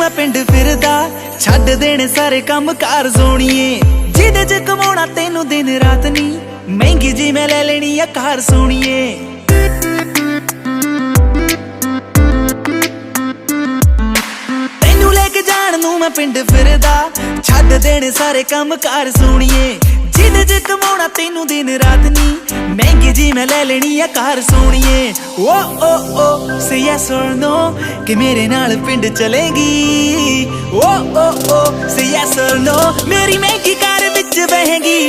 मैं पिंड फिरदा छड्ड देने सारे काम कार सोणीए जिदे च कमाउणा तैनू दिन रात नी महंगी जी मैं ले लेनी आ कार सोणीए तैनू लेके जाण नू मैं पिंड फिरदा छड्ड देने सारे काम कार सोणीए जिदे च कमाउणा तैनू दिन रात नी महंगी जी मैं ले लेनी आ कार सोणीए ओ से यस और नो कि मेरे नाल पिंड चलेगी ओ से यस और नो मेरी महंगी कार विच बहेगी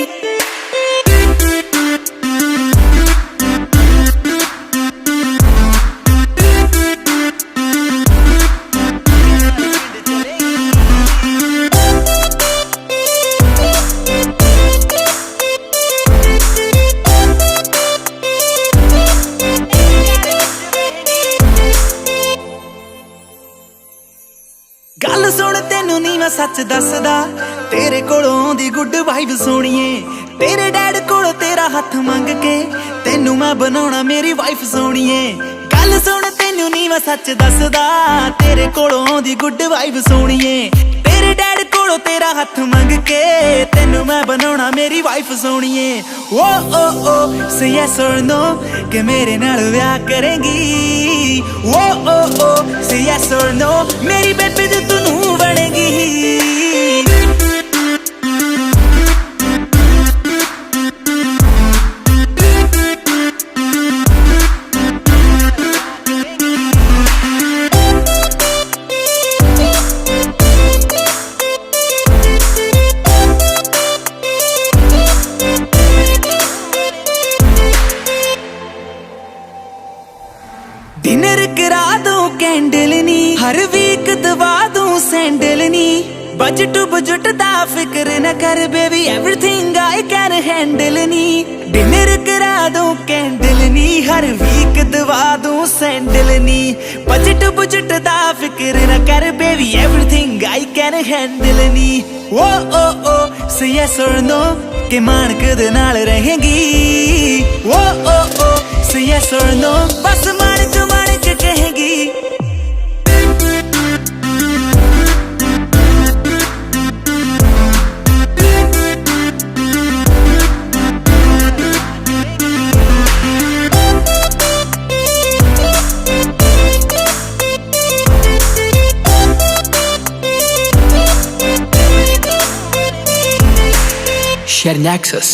गल सुन तेनू नी मैं सच दसदा तेरे कोलों दी गुड वाइब सोणीए तेरे डैड कोलों तेरा हथ मंग के तेनू मैं बनाउणा मेरी वाइफ सोणीए गल सुन तेनू नी मैं सच दसदा तेरे कोलों दी गुड वाइब सोणीए तेरे डैड कोलों तेरा हथ मंग के तेनू मैं बनाउणा मेरी वाइफ सोणीए ओ से यस और नो कि मेरे नाल ब्याह करेंगी ओ से यस और नो मेरी बेबी जो तू बनेगी डिनर करा दूं कैंडल नी हर वीक दवा दूं सैंडल नी बजट बजट दा फिक्र न कर baby everything I can handle knee dinner करा दूं कैंडल नी हर वीक दवा दूं सैंडल नी बजट बजट दा फिक्र न कर baby everything I can handle नी ओ से यस और नो के मान कद नाल रहेंगी ओ से यस और नो बस मान के कहेगी Share Nexus.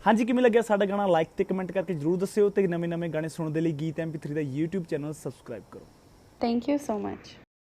हाँ जी, किमें लग्या साडा गाना लाइक ते कमेंट करके जरूर दस्सिओ ते नਵੇਂ गाने सुनने दे लई गीत MP3 दा YouTube चैनल सबसक्राइब करो। Thank you so much.